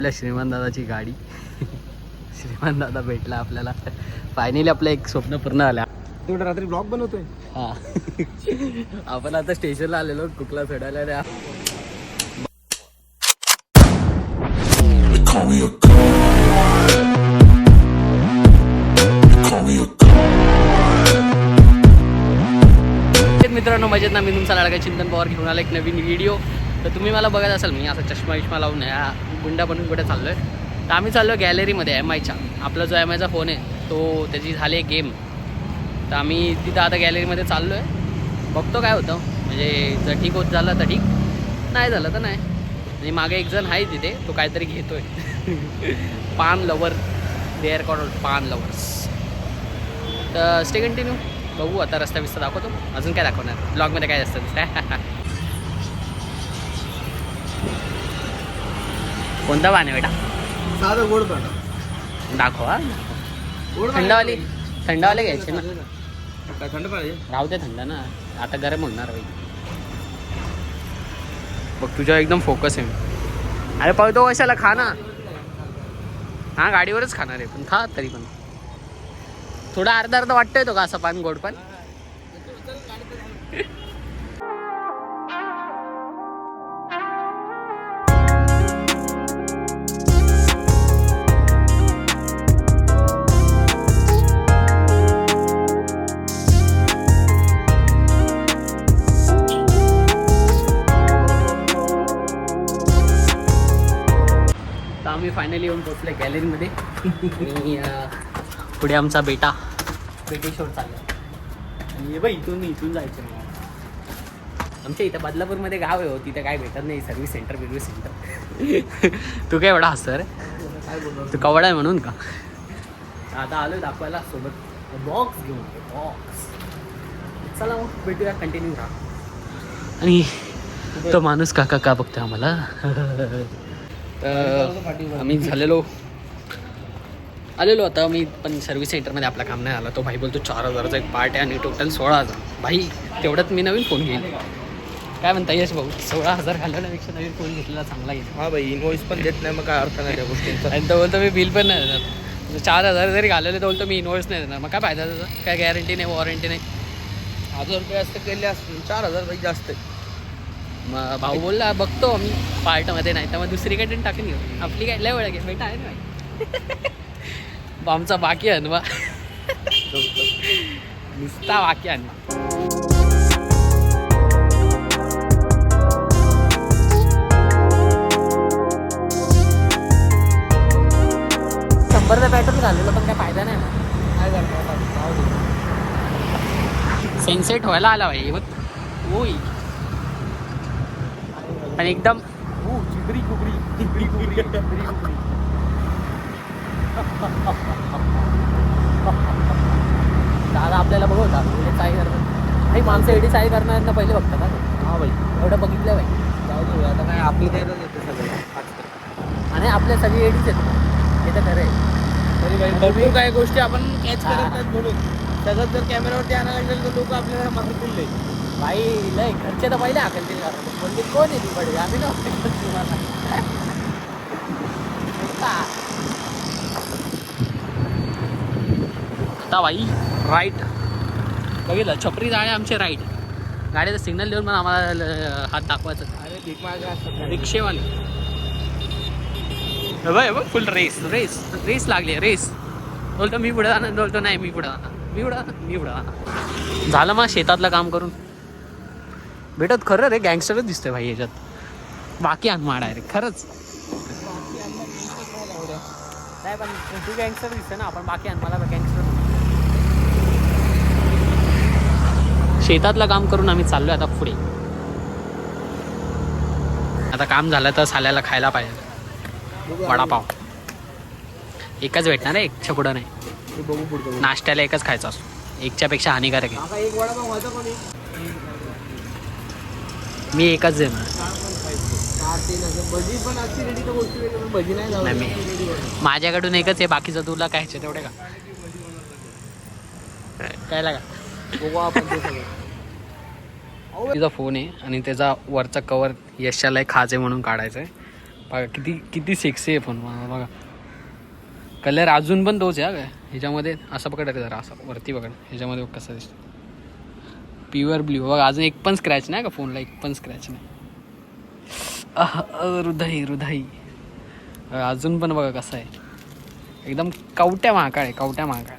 आपल्या श्रीमान दादाची गाडी. श्रीमान दादा भेटला आपल्याला. फायनली आपलं एक स्वप्न पूर्ण झालं. तेवढं रात्री ब्लॉग बनवतोय. हा. आपण आता स्टेशनला आलेलो टुकला चढायला रे. मित्रांनो मजेत ना, मी तुमचा लाडका चिंतन पवार घेऊन आला एक नवीन व्हिडिओ. तर तुम्ही मला बघत असाल मी असा चष्मा लावून या गुंडा बनून कुठे चाललो आहे. तर आम्ही चाललो गॅलरीमध्ये MIच्या. आपला जो MIचा फोन आहे तो त्याची झाली आहे गेम. तर आम्ही तिथं आता गॅलरीमध्ये चाललो आहे. बघतो काय होतं, म्हणजे जर ठीक होत झालं तर ठीक, नाही झालं तर नाही. आणि मागे एक जण आहे तिथे, तो काहीतरी घेतोय. पान लवर, देअर कॉल्ड पान लवर्स. तर स्टे कंटिन्यू. बघू आता रस्ता बिस्ता दाखवतो. अजून काय दाखवणार ब्लॉगमध्ये काय असतं. कोणता पान आहे बेटा? साधं गोड पाणी दाखवा. थंडवाली घ्यायची ना. काय थंड पाहिजे? राहू दे थंड ना, आता गरम होणार भाई. बघ तुझ्या एकदम फोकस आहे. अरे पळतो कशाला, खा ना. हा गाडीवरच खाणार आहे पण खा तरी पण. थोडा अर्धा वाटतोय तो का असं पान गोड पान. आम्ही फायनली येऊन पोचले गॅलरीमध्ये. आणि पुढे आमचा बेटेश्वर चालला. आणि बाई इथून जायचं नाही. आमच्या इथं बदलापूरमध्ये गाव आहे हो, तिथं काय भेटत नाही सर्व्हिस सेंटर. तू काय एवढा हसतो रे? तू कवडा आहे म्हणून का? आता आलोय दाखवायला सोबत बॉक्स घेऊन. बॉक्स चला मग भेटूया, कंटिन्यू राहा. आणि तो माणूस काका का बघतोय आम्हाला. आम्ही आलेलो आता मी पण सर्व्हिस सेंटरमध्ये. आपला काम नाही आला. तो भाई बोलतो 4,000चा एक पार्ट आहे आणि टोटल 16,000. भाई तेवढ्यात मी नवीन फोन घेईल. काय म्हणता यश भाऊ? 16,000 घालवण्यापेक्षा नवीन फोन घेतलेला चांगला येईल. हा भाई, इनवॉइस पण देत नाही, मग काय अर्थ नाही त्या गोष्टींचा. आणि तो बोलतो मी बिल पण नाही देणार. 4,000 जरी घालवले तर बोलतो मी इनवॉइस नाही देणार. मग काय फायदा त्याचा? काय गॅरंटी नाही, वॉरंटी नाही. 1,000 रुपये जास्त केले असतील, 4,000 पैकी जास्त आहे. मग भाऊ बोलला बघतो मी पार्टमध्ये, नाही तर मग दुसरीकडे टाकून घेऊ. आपली काय लय ओळख आहे बेटा आहे ना. आमचा बाकी अनवा नुसता बाकी अनवा. 100चा पेट्रोल घाललेलं पण काय फायदा नाही ना. काय करणार, सेन्सेट व्हायला आला भाई. होय आणि एकदम चिबरी कुबरी. दादा आपल्याला बघवता चाय करतात. नाही माणसं एवढी चाय करणार ना पहिले बघतात ना. हा भाई, एवढं बघितलं भाई. जाऊ दे आता काय आपली तयारच येते सगळं. आणि आपल्या सगळी एडीच आहेत हे तर खरं आहे. तरी भाई भरपूर काही गोष्टी आपण कॅच करत नाहीत म्हणून. सगळं जर कॅमेऱ्यावरती आणायला लागेल तर लोक आपल्याला मारतील नाही. भाई लय घरचे तर पहिले हाकलतील. म्हणजे कोण आहे ती पडे आम्ही ना. आता भाई राईट बघितलं, छपरी जाळे आमचे राईट. गाडीचं सिग्नल देऊन पण आम्हाला हात दाखवायचं. अरे भीक मागे रिक्षेवाले बघ फुल रेस लागली. रेस बोलतो मी पुढे जाणार, बोलतो नाही मी पुढे जाणार. झालं मग शेतातलं काम करून भेटत. खरं रे गँगस्टरच दिसतोय भाई याच्यात. बाकी अनमाड आहे रे खरंच. नाही पण तू गँगस्टर दिसतोय ना, आपण बाकी अनमाला गँगस्टर. शेतातलं काम करून आम्ही चाललोय आता पुढे. आता काम झालं तर साल्याला खायला पाहिजे वडापाव. एकच भेटणार आहे, एकच्या पुढं नाही. बघू पुढचं. नाश्त्याला एकच खायचा असतो, एकच्या पेक्षा हानिकारक आहे. एक वडापाव व्हायचा कोणी मी एकच देणार. भजी पण असती रेडी तर गोष्टी वेगळी, भजी नाही मी माझ्याकडून एकच आहे, बाकीचं तुला काय तेवढे का काय लागा. बघू आपण ते सगळं. तिचा फोन आहे आणि त्याचा वरचा कवर यशाला खाजे म्हणून काढायचा आहे. बघा किती किती सेक्सी आहे फोन बघा. कलर अजून पण तोच आहे हा काय. ह्याच्यामध्ये असं पकड जरा असं वरती पकड. ह्याच्यामध्ये कसं दिसतं प्युअर ब्ल्यू. बघा अजून एक पण स्क्रॅच नाही का फोनला, एक पण स्क्रॅच नाही. हृदय हृदय अजून पण बघा कसं आहे. एकदम कवट्या महाकाळ आहे, कवट्या महाकाळ.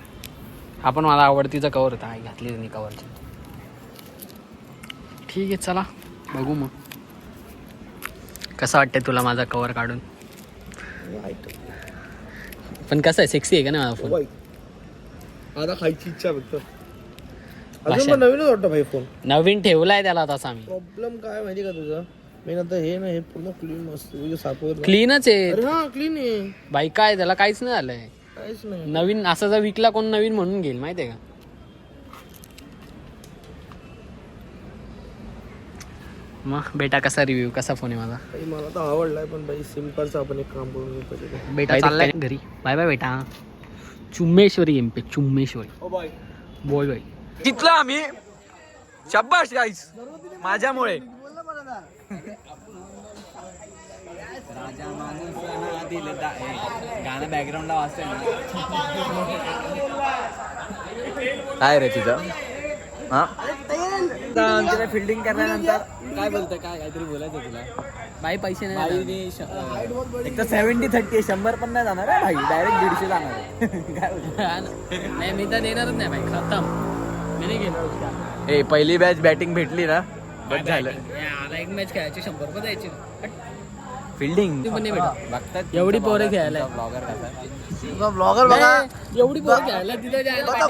हा पण मला आवडतीचा कवर होता, आई घातली त्यांनी कवरची. ठीक आहे चला बघू मग कसं वाटतंय तुला माझा कवर काढून. पण कसं आहे सेक्सी आहे का ना माझा फोन. आता खायची इच्छा फक्त. अजून पण नवीनच वाटतं भाई फोन. नवीन ठेवलाय त्याला तसा आम्ही. प्रॉब्लेम काय माहिती का तुझा मेन आता हे ना, हे पूर्ण क्लीन मस्त सापडलं. क्लीनच आहे अरे हा क्लीन आहे बाई. काय त्याला काहीच नाही झालंय. काहीच नाही. नवीन असं जर विकला कोण नवीन म्हणून घेईल माहितीये का. मग बेटा कसा रिव्ह्यू, कसा फोन आहे माझा. भाई मला तर आवडलाय पण भाई सिम्पलचा आपण एक काम करून घेऊ पाहिजे. बेटा चाललाय घरी. बाय बाय बेटा. चुम्मेश्वरी एम पे चुम्मेश्वरी. ओ बाय बोय बाय. जितला आम्ही शाबाश गाईस माझ्यामुळे. राजा माणूस दिलं गाणं बॅकग्राऊंडला वाजतंय. काय रे तुझं हा फिल्डिंग करण्यानंतर काय बोलतोय, काय काहीतरी बोलायचं तुला. बाई पैसे नाही. एक तर 70-30 100 पण नाही जाणार भाई, डायरेक्ट 150 जाणार. नाही मी तर देणारच नाही बाई. खतम. मी नाही घेणार. ए पहिली बॅच बॅटिंग भेटली ना बस झालं. आला एक मॅच खेळायची 100 रुपये द्यायचे. फिल्डिंग पण नाही भेटत. बघतात एवढी पोरं खेळायला. ब्लॉगर कसा ब्लॉगर बघा. एवढी पोरं खेळायला तिथे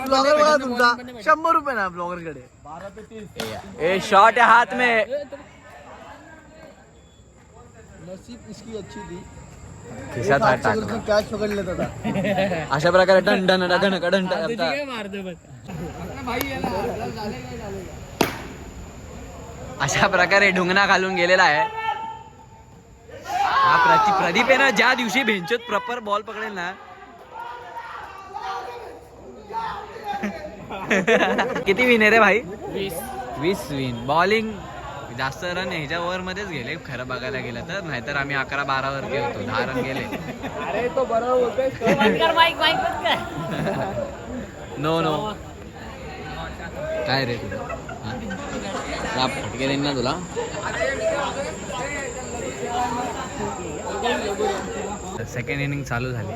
ब्लॉगर बघा तुमचा 100 रुपये ना ब्लॉगर कडे. 12 ते 30 ए शॉट है हाथ में. नसीब इसकी अच्छी थी. खिशात हात टाकला. कॅच पकड लेत होता. अशा प्रकारे डन डन डन डन अशा प्रकारे ढुंगणा घालून गेलेला आहे हा प्रदीप आहे ना. ज्या दिवशी भेंचत प्रॉपर बॉल पकडेल ना. किती विन आहे रे भाई. 20 विन. बॉलिंग जास्त रन ह्याच्यावर मध्येच गेले खरं बघायला गेलं तर. नाहीतर आम्ही 11-12 वरती होतो. 10 रन गेले. अरे तो बरोबर नो नो. काय रे तुला फटके देईन ना तुला. सेकंड इनिंग चालू झाली.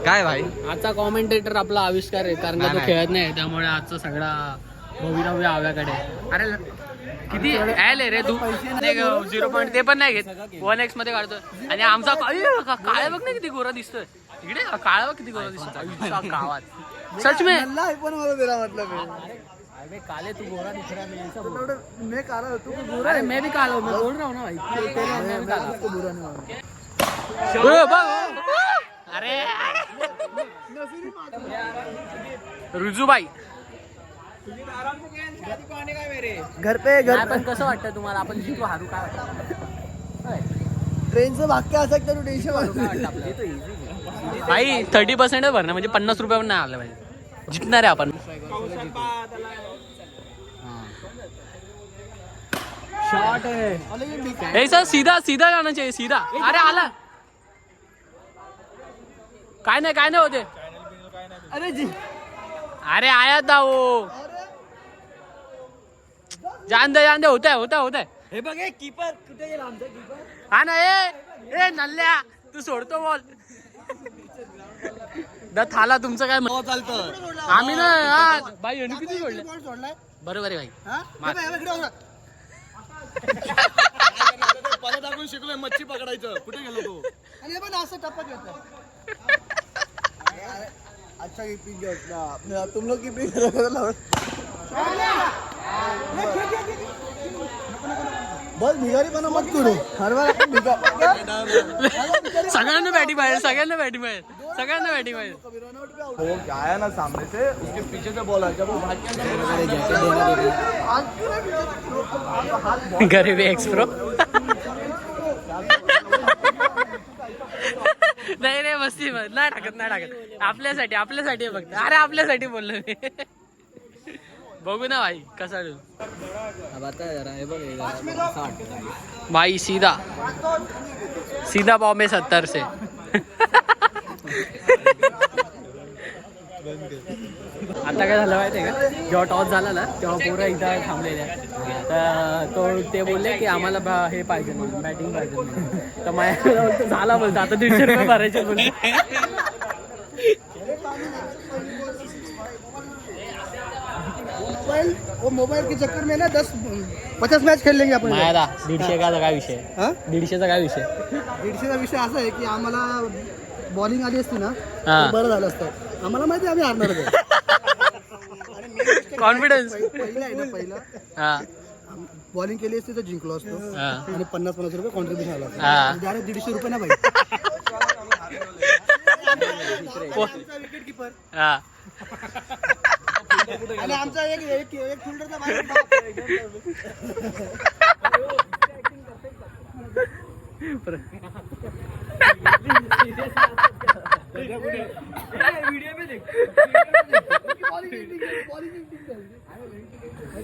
काय भाई आजचा कॉमेंटेटर आपला आविष्कार आहे, कारण का तो खेळत नाही. त्यामुळे आजचा सगळा भवितव्य आव्याकडे. अरे किती आले रे तू. 0 पॉईंट ते पण नाही घेत. 1x मध्ये काढतो. आणि आमचा काळा बघ ना किती गोरा दिसतोय. इकडे काळा बघ किती गोरा दिसतोय गावात. सच में अरे काले तू गोरा दिख रहा है. मैं काला हूं, तू गोरा है. मैं भी काला हूं. मैं बोल रहा हूं ना भाई. मैं भी काला हूं. बुरा नहीं. अरे रुजूबाई घर पे पण कसं वाटतं तुम्हाला. आपण जिंकू हारू काय वाटतं. ट्रेनचं वाक्य असं तर टेन्शन भाई 30% भरणं म्हणजे 50 रुपये पण नाही आलं पाहिजे. जिंकणार आहे आपण. शॉट है ऐसा सीधा सीधा जाना चाहिए. सीधा. अरे आला. काय नाही होते. अरे जी अरे आया था वो. जान दे होता है. हे बघ कीपर कुठे गेला आमचा कीपर. हा ना. ए नल्ल्या तू सोडतो बॉल. थाला तुमचं काय चालतं. आम्ही ना बाई यांनी किती सोडले. बरोबर आहे भाई. पला टाकून शिकलोय मच्छी पकडायचं. कुठे गेलो तू. आणि पण असं टप्पा घेतला. अच्छा कीपिंग होता तुम लोग कीपिंग बस भिगारी पण मत करू. सगळ्यांना बॅटिंग पाहिजे. वो आया ना सामने से उसके पीछे से बॉल आया. जब वो गरीबी एक्सप्रो. नाही रे मस्ती नाही टाकत. आपल्यासाठी फक्त. अरे आपल्यासाठी बोललो मी. बघू ना भाई कसा डू अब आता जरा हे बघ हे जरा असं वाटतं. भाई सीधा सीधा बॉम्बे 70 से आता काय झालं माहिती आहे का, जेव्हा टॉस झाला ना तेव्हा पोरं इथं थांबलेल्या, तर तो ते बोलले की आम्हाला हे पाहिजे म्हणून बॅटिंग पाहिजे म्हणून. तर माझ्या झाला बोलतो आता 150 रुपये भरायचे बोलले. मोबाइल के चक्कर में ना 50 मैच खेळ लेंगे आपण. मायादा 150 का काय विषय, हा 150चा काय विषय. 150चा विषय असा आहे की आम्हाला बॉलिंग आली असती ना हा. तर बरं झालं असतं. आम्हाला माहिती आहे आम्ही हारणार कॉन्फिडन्स. पहिला आहे ना पहिला हा बॉलिंग केली असती तर जिंकलो असतो हा आणि 50-50 रुपये कॉन्ट्रीब्युशन आला हा. असतं. डायरेक्ट 150 रुपये ना भाई. विकेट किपर हा. आणि आमचा एक फिल्डरचा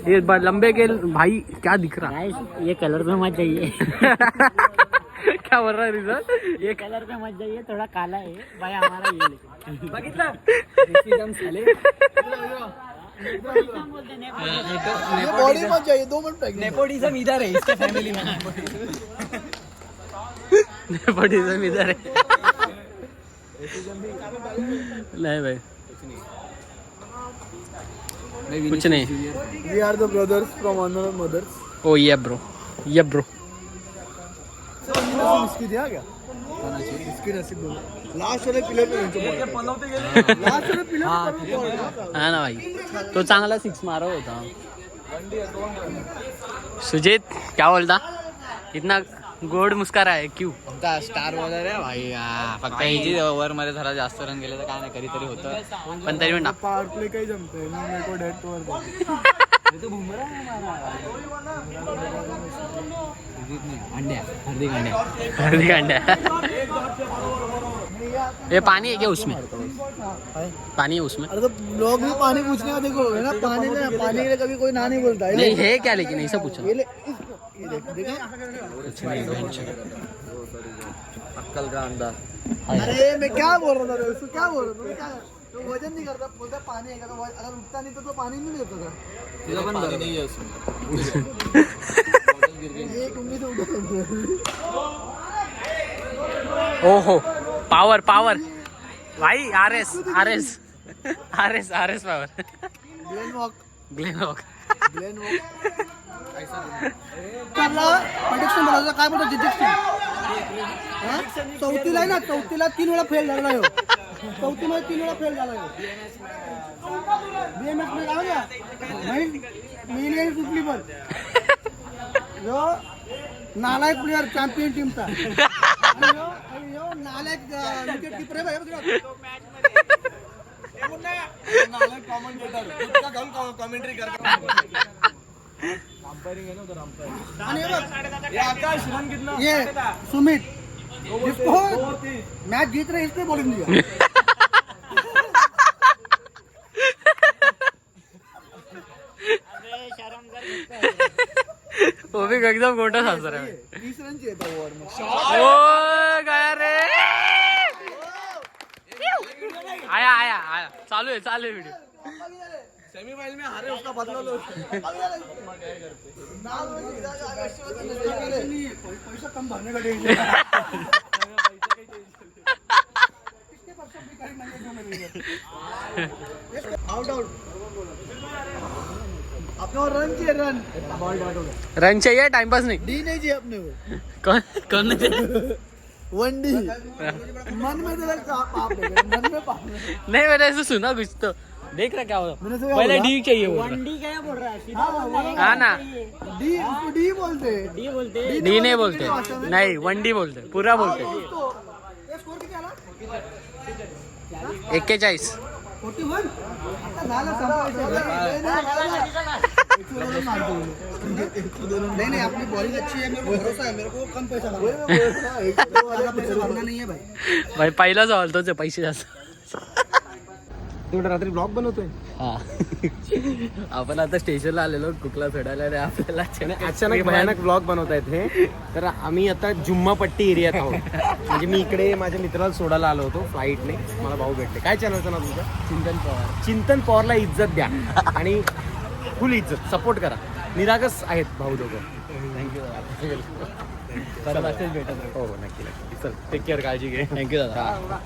ये लंबे के भाई क्या दिख रहा है, ये कलर पे मत जाइए, क्या बोल रहा है रिजल्ट. ये कलर पे मत जाइए, थोड़ा काला है भाई हमारा ये लेके. बघितलं बॉडी मत जाइए 2 मिनट पहले. नेपोटिझम इधर है इसके फैमिली में. नेपोटिझम इधर है. नहीं भाई कुछ नहीं. We are the brothers from another mothers. Oh yeah bro, ये ब्रो. इसकी दिया क्या इसकी नसीब बोलो. लास्ट वाले प्लेयर पे लास्ट वाले प्लेयर हा ना भाई, तो चांगला 6 मारत होता. सुजीत क्या बोलता, इतना गोड मुस्कारा है क्यों. स्टार बॉलर आहे भाई. फक्त ह्याची ओव्हर मध्ये जरा जास्त रन गेले तर काय नाही, कधीतरी होतं. पण तरी पण पावर प्ले काही जमतंय ना मेरे को डेड ओवर. हार्दिक अंड्या हार्दिक अंड्या. ये पानी है क्या उसमें, पानी है उसमें. अरे तो लोग भी पानी पूछने का देखो है ना. पानी के लिए कभी कोई ना नहीं बोलता है. नहीं है क्या, लेकिन ऐसा पूछा. ये ले ये देखा. अक्कल का अंदाज. अरे मैं क्या बोल रहा था उसको, क्या बोल रहा था क्या. तो वजन नहीं करता, बोलता पानी है का. तो अगर उठता नहीं तो पानी नहीं देता था. तिला पण पाणी नाही एक उंगली से उठा. ओहो पावर पावर भाई. RS RS RS RS power. ग्लेन वॉक ग्लेनॉक. करला प्रेडिक्शन बोलायचं काय बोलतो जिजिक्स. चौथीला आहे ना, चौथीला 3 वेळा फेल झाला ह्यो. चौथीमध्ये 3 वेळा फेल झाला ह्यो. बीएमएस मध्ये काय होत्या मिलियन सुटली पण ह्यो नालायक प्लेअर चॅम्पियन टीमचा. आणि ह्यो नालायक विकेट कीपर आहे भाई. नालायक कॉमेंटेटर कॉमेंट्री करतो. आणि ये सुमित जिसको मैच जीत रहे इसने बॉलिंग दिया. वो भी एकदम गोटा सासर है. 30 रनची येतात ओव्हर मग. ओ गया रे. आया आया आया. चालू है व्हिडिओ. सेमीफाइनल में हारे उसका बदला लो. पैसा कम भरने का टेंशन. आउट आउट अपने और रन चाहिए. रन बॉल डॉट हो गया. रन चाहिए, टाइम पास नहीं. डी नहीं चाहिए अपने को. कौन वन डी मन में तो लगता पाप है. मन में पाप है. नहीं, मैंने ऐसा सुना कुछ तो. देख रहा क्या हुआ. मैंने तो क्या पहले बोला? डी चाहिए बोल डी क्या बोल रहा है, सीधा हाँ, बोल रहा है. हाँ ना, डी उसको डी बोलते हैं. डी बोलते हैं. डी नहीं बोलते. नहीं, 1D बोलते, पूरा बोलते. ये स्कोर किती आला? 41. 41. आता झालं संपवायचं. नहीं नहीं अपनी बॉलिंग अच्छी है. मेरे को भरोसा है. मेरे को कम पैसा भरना नहीं है भाई. भाई पहिलाच हॉल तोच आहे, पैसे जास्त. तेवढं रात्री ब्लॉग बनवतोय. हा आपण आता स्टेशनला आलेलो कुकला सोडायला आणि आपल्याला अचानक भयानक ब्लॉग बनवतायत हे. तर आम्ही आता जुम्मापट्टी एरियात आहोत. म्हणजे मी इकडे माझ्या मित्राला सोडायला आलो होतो फ्लाईटने. मला भाऊ भेटले. काय चॅनलचं नाव तुमचं? चिंतन पवार. चिंतन पवारला इज्जत द्या आणि फुल इज्जत सपोर्ट करा. निरागस आहेत भाऊ दोघं. थँक्यू परत असेच भेटत राहू. हो हो नक्की नक्की. चल टेक केअर. काळजी घे. थँक्यू दादा.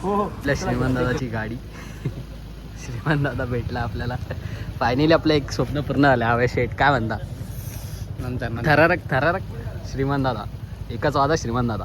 हो हो. आपल्या श्रीमान दादाची गाडी. श्रीमान दादा भेटला आपल्याला. फायनली आपलं एक स्वप्न पूर्ण झालं. हवे शेट काय म्हणता? नंतर थरारक थरारक श्रीमान दादा. एकाच वादा श्रीमान दादा.